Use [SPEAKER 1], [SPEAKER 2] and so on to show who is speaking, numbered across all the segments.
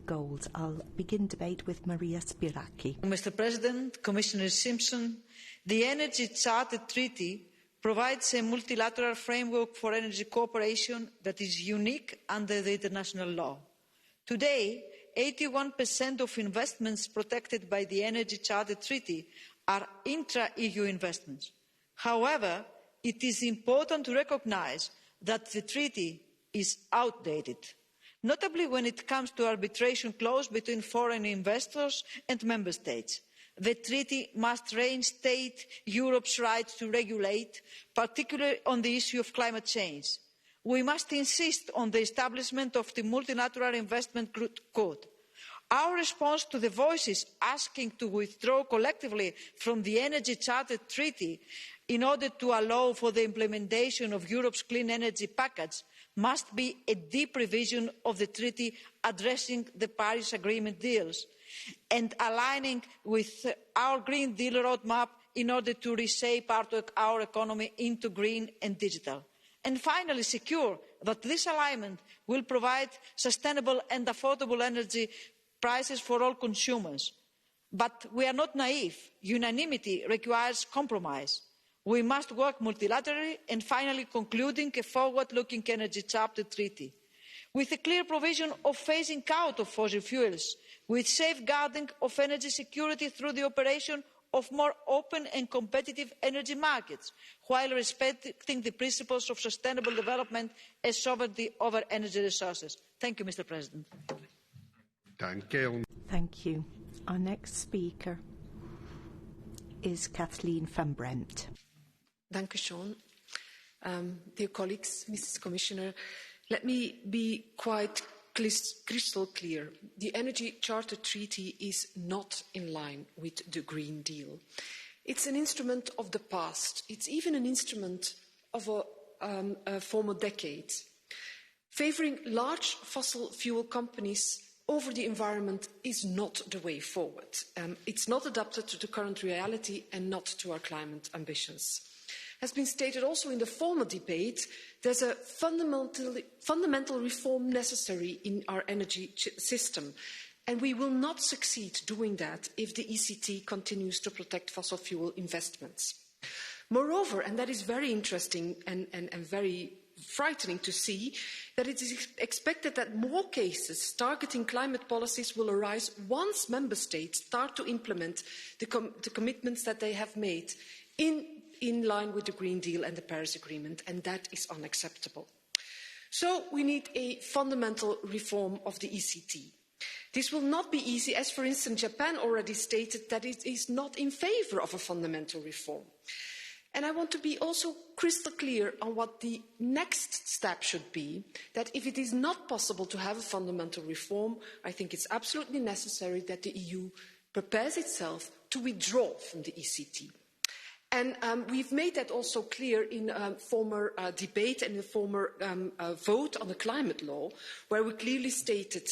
[SPEAKER 1] goals. I'll begin debate with Maria Spiraki.
[SPEAKER 2] Mr. President, Commissioner Simpson, the Energy Charter Treaty provides a multilateral framework for energy cooperation that is unique under the international law. Today, 81% of investments protected by the Energy Charter Treaty are intra-EU investments. However, it is important to recognise that the treaty is outdated, notably when it comes to arbitration clause between foreign investors and member states. The treaty must reinstate Europe's right to regulate, particularly on the issue of climate change. We must insist on the establishment of the Multilateral Investment Court. Our response to the voices asking to withdraw collectively from the Energy Charter Treaty in order to allow for the implementation of Europe's clean energy package must be a deep revision of the treaty addressing the Paris Agreement deals and aligning with our Green Deal roadmap in order to reshape our economy into green and digital. And finally, secure that this alignment will provide sustainable and affordable energy prices for all consumers. But we are not naive. Unanimity requires compromise. We must work multilaterally and finally concluding a forward-looking Energy Charter Treaty with a clear provision of phasing out of fossil fuels, with safeguarding of energy security through the operation of more open and competitive energy markets, while respecting the principles of sustainable development and sovereignty over energy resources. Thank you, Mr. President.
[SPEAKER 1] Thank you. Our next speaker is Kathleen van Bremt.
[SPEAKER 3] Thank you, Sean. Dear colleagues, Mrs. Commissioner, let me be quite crystal clear. The Energy Charter Treaty is not in line with the Green Deal. It's an instrument of the past. It's even an instrument of a former decade. Favouring large fossil fuel companies over the environment is not the way forward. It's not adapted to the current reality and not to our climate ambitions. As been stated also in the former debate, there's a fundamental reform necessary in our energy system, and we will not succeed doing that if the ECT continues to protect fossil fuel investments. Moreover, and that is very interesting and very frightening to see, that it is expected that more cases targeting climate policies will arise once member states start to implement the commitments that they have made in line with the Green Deal and the Paris Agreement, and that is unacceptable. So we need a fundamental reform of the ECT. This will not be easy, as for instance Japan already stated that it is not in favour of a fundamental reform. And I want to be also crystal clear on what the next step should be, that if it is not possible to have a fundamental reform, I think it's absolutely necessary that the EU prepares itself to withdraw from the ECT. And we've made that also clear in a former debate and a former vote on the climate law, where we clearly stated,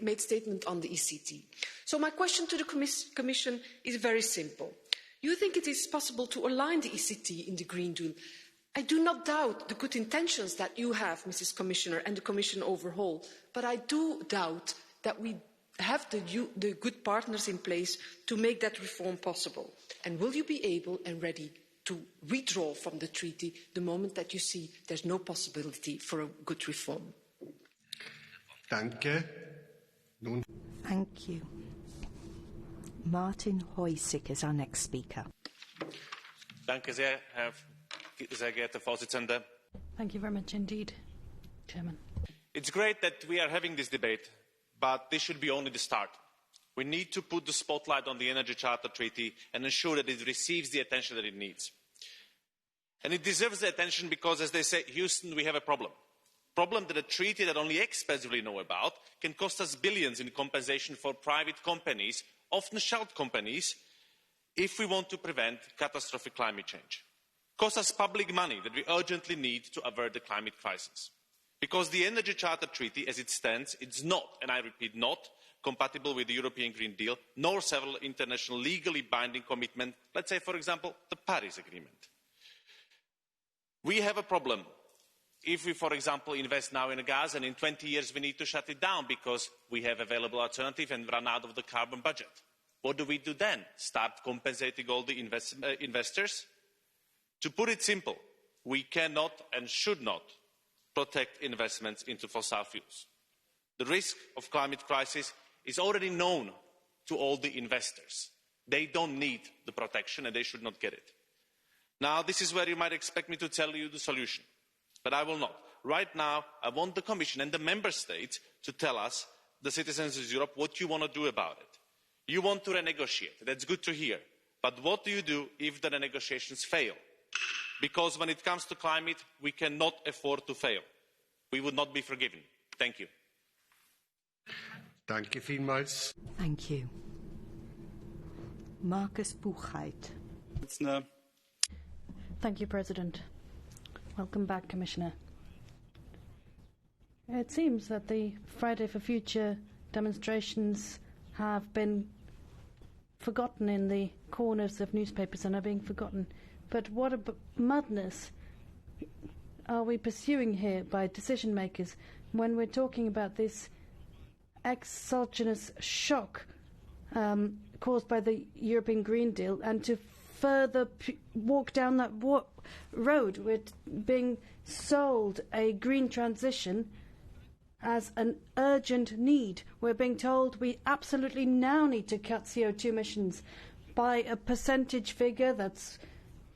[SPEAKER 3] made statement on the ECT. So my question to the Commission is very simple. You think it is possible to align the ECT in the Green Deal? I do not doubt the good intentions that you have, Mrs. Commissioner, and the Commission overall, but I do doubt that we have the good partners in place to make that reform possible. And will you be able and ready to withdraw from the treaty the moment that you see there's no possibility for a good reform?
[SPEAKER 1] Thank you. Martin Heusig is our next speaker.
[SPEAKER 4] Danke sehr, sehr geehrter Vorsitzender.
[SPEAKER 5] Thank you very much indeed, Chairman.
[SPEAKER 4] It's great that we are having this debate, but this should be only the start. We need to put the spotlight on the Energy Charter Treaty and ensure that it receives the attention that it needs. And it deserves the attention because, as they say, Houston, we have a problem. Problem that a treaty that only experts really know about can cost us billions in compensation for private companies, often shell companies, if we want to prevent catastrophic climate change. Cost us public money that we urgently need to avert the climate crisis. Because the Energy Charter Treaty, as it stands, it's not, and I repeat, not compatible with the European Green Deal, nor several international legally binding commitments, let's say, for example, the Paris Agreement. We have a problem if we, for example, invest now in gas and in 20 years we need to shut it down because we have available alternative and run out of the carbon budget? What do we do then? Start compensating all the investors? To put it simple, we cannot and should not protect investments into fossil fuels. The risk of climate crisis is already known to all the investors. They don't need the protection and they should not get it. Now, this is where you might expect me to tell you the solution, but I will not. Right now, I want the Commission and the Member States to tell us, the citizens of Europe, what you want to do about it. You want to renegotiate. That's good to hear. But what do you do if the negotiations fail? Because when it comes to climate, we cannot afford to fail. We would not be forgiven. Thank you.
[SPEAKER 6] Danke vielmals.
[SPEAKER 1] Thank you. Markus Buchheit.
[SPEAKER 5] Thank you, President. Welcome back, Commissioner. It seems that the Friday for Future demonstrations have been forgotten in the corners of newspapers and are being forgotten. But what a madness are we pursuing here by decision makers when we're talking about this exogenous shock caused by the European Green Deal, and to further walk down that road? We're being sold a green transition as an urgent need. We're being told we absolutely now need to cut CO2 emissions by a percentage figure that's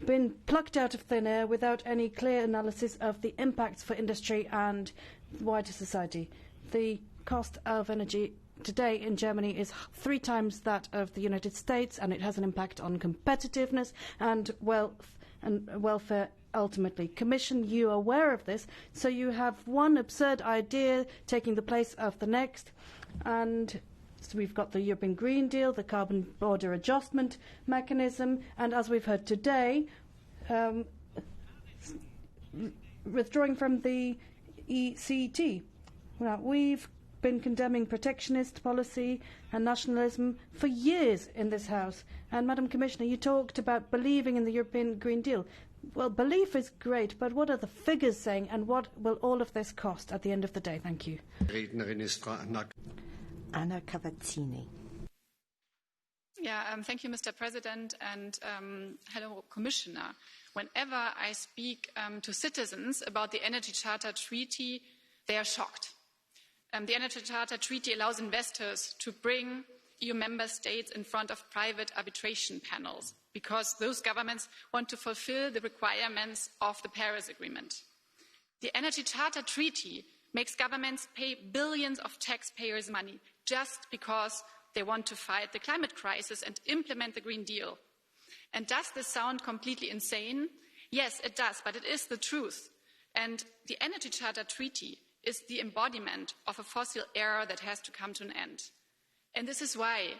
[SPEAKER 5] been plucked out of thin air without any clear analysis of the impacts for industry and wider society. The cost of energy today in Germany is 3 times that of the United States, and it has an impact on competitiveness and wealth and welfare ultimately. Commission, you are aware of this, so you have one absurd idea taking the place of the next, and so we've got the European Green Deal, the carbon border adjustment mechanism, and as we've heard today, withdrawing from the ECT. Now, we've been condemning protectionist policy and nationalism for years in this House. And, Madam Commissioner, you talked about believing in the European Green Deal. Well, belief is great, but what are the figures saying, and what will all of this cost at the end of the day? Thank you.
[SPEAKER 1] Anna Cavazzini.
[SPEAKER 7] Thank you, Mr. President, and hello, Commissioner. Whenever I speak to citizens about the Energy Charter Treaty, they are shocked. The Energy Charter Treaty allows investors to bring EU member states in front of private arbitration panels because those governments want to fulfill the requirements of the Paris Agreement. The Energy Charter Treaty makes governments pay billions of taxpayers' money just because they want to fight the climate crisis and implement the Green Deal. And does this sound completely insane? Yes, it does, but it is the truth. And the Energy Charter Treaty is the embodiment of a fossil era that has to come to an end. And this is why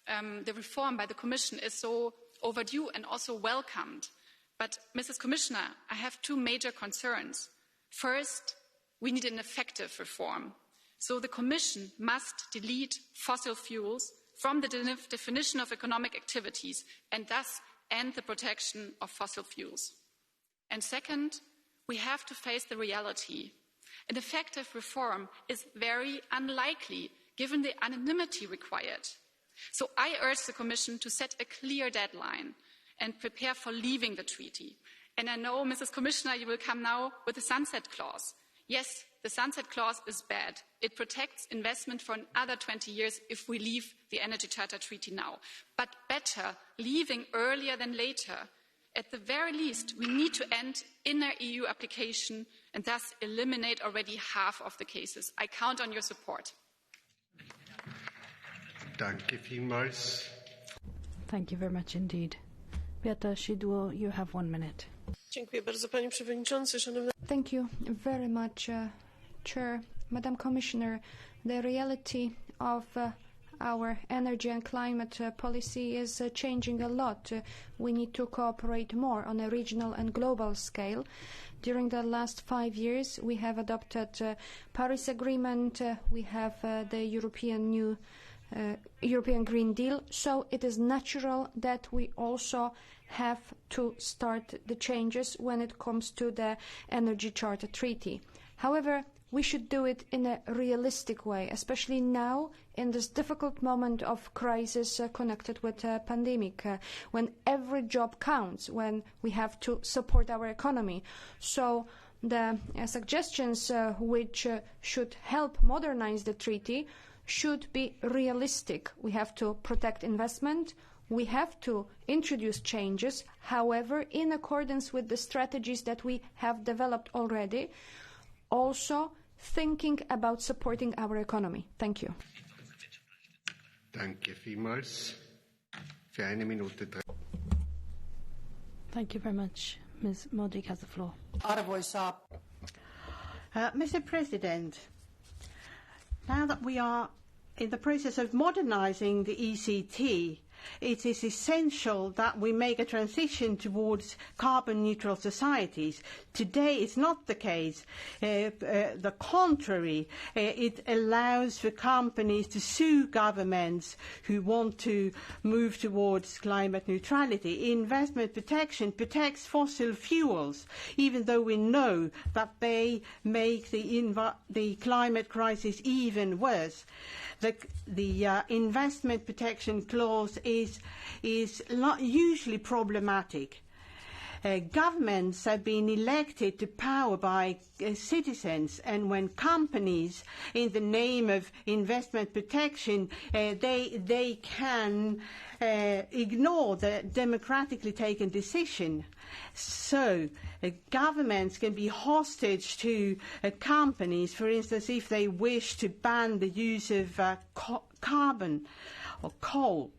[SPEAKER 7] the reform by the Commission is so overdue and also welcomed. But, Mrs. Commissioner, I have 2 major concerns. First, we need an effective reform. So the Commission must delete fossil fuels from the definition of economic activities and thus end the protection of fossil fuels. And second, we have to face the reality. An effective reform is very unlikely given the anonymity required. So I urge the Commission to set a clear deadline and prepare for leaving the treaty. And I know, Mrs. Commissioner, you will come now with a sunset clause. Yes, the sunset clause is bad. It protects investment for another 20 years if we leave the Energy Charter Treaty now. But better leaving earlier than later. At the very least, we need to end inner EU application and thus eliminate already half of the cases. I count on your support.
[SPEAKER 6] Danke vielmals.
[SPEAKER 5] Thank you very much indeed. Beata Szydło, you have 1 minute.
[SPEAKER 8] Dziękuję bardzo, panie przewodniczący. Szanowna...
[SPEAKER 9] Thank you very much, Chair. Madam Commissioner, the reality of our energy and climate policy is changing a lot. We need to cooperate more on a regional and global scale. During the last 5 years, we have adopted Paris Agreement, we have the European New European Green Deal, so it is natural that we also have to start the changes when it comes to the Energy Charter Treaty. However, we should do it in a realistic way, especially now in this difficult moment of crisis connected with the pandemic, when every job counts, when we have to support our economy. So the suggestions which should help modernize the treaty should be realistic. We have to protect investment. We have to introduce changes, however, in accordance with the strategies that we have developed already, also thinking about supporting our economy. Thank you.
[SPEAKER 6] Danke vielmals. Für eine Minute.
[SPEAKER 5] Thank you very much. Ms. Modig has the floor.
[SPEAKER 1] Mr. President, now that we are in the process of modernising the ECT, it is essential that we make a transition towards carbon-neutral societies. Today it's not the case. The contrary, it allows for companies to sue governments who want to move towards climate neutrality. Investment protection protects fossil fuels, even though we know that they make the climate crisis even worse. The investment protection clause is usually problematic. Governments have been elected to power by citizens, and when companies, in the name of investment protection, they can ignore the democratically taken decision. So governments can be hostage to companies, for instance, if they wish to ban the use of carbon or coal.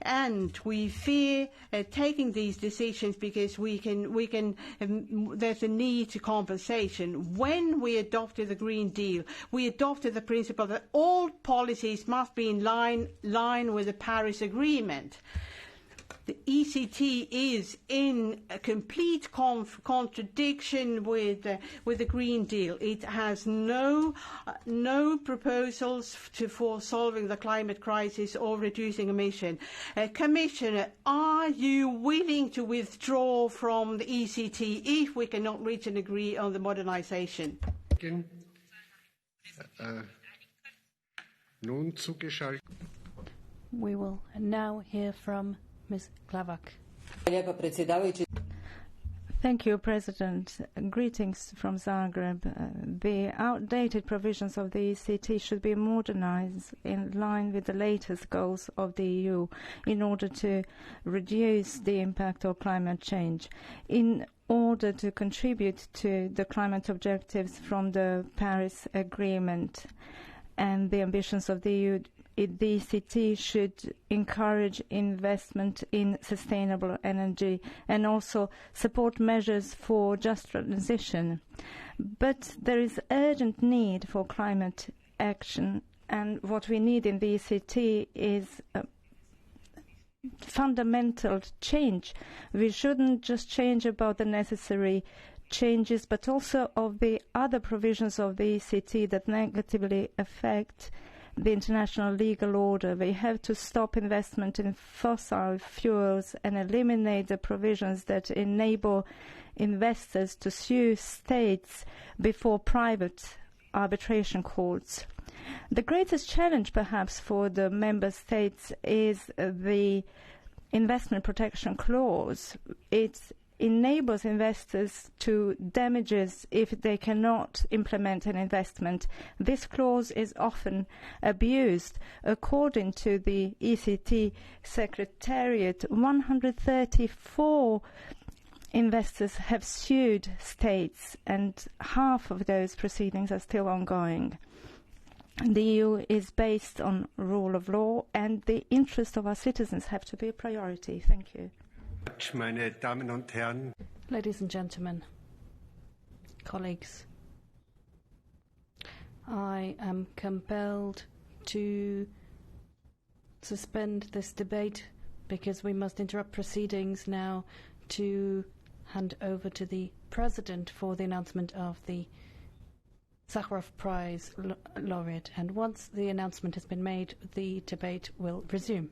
[SPEAKER 1] And we fear taking these decisions because there's a need to compensation. When we adopted the Green Deal, we adopted the principle that all policies must be in line with the Paris Agreement. The ECT is in a complete contradiction with the Green Deal. It has no proposals for solving the climate crisis or reducing emission. Commissioner, are you willing to withdraw from the ECT if we cannot reach an agree on the modernisation?
[SPEAKER 5] We will now hear from Ms. Klavak. Thank you, President. Greetings from Zagreb. The outdated provisions of the ECT should be modernised in line with the latest goals of the EU in order to reduce the impact of climate change. In order to contribute to the climate objectives from the Paris Agreement and the ambitions of the EU, the ECT should encourage investment in sustainable energy and also support measures for just transition. But there is urgent need for climate action, and what we need in the ECT is fundamental change. We shouldn't just change about the necessary changes, but also of the other provisions of the ECT that negatively affect the international legal order. We have to stop investment in fossil fuels and eliminate the provisions that enable investors to sue states before private arbitration courts. The greatest challenge, perhaps, for the member states is the investment protection clause. It enables investors to damages if they cannot implement an investment. This clause is often abused. According to the ECT Secretariat, 134 investors have sued states, and half of those proceedings are still ongoing. The EU is based on rule of law, and the interests of our citizens have to be a priority. Thank you.
[SPEAKER 6] Meine Damen und Herren.
[SPEAKER 5] Ladies and gentlemen, colleagues, I am compelled to suspend this debate because we must interrupt proceedings now to hand over to the President for the announcement of the Sakharov Prize laureate. And once the announcement has been made, the debate will resume.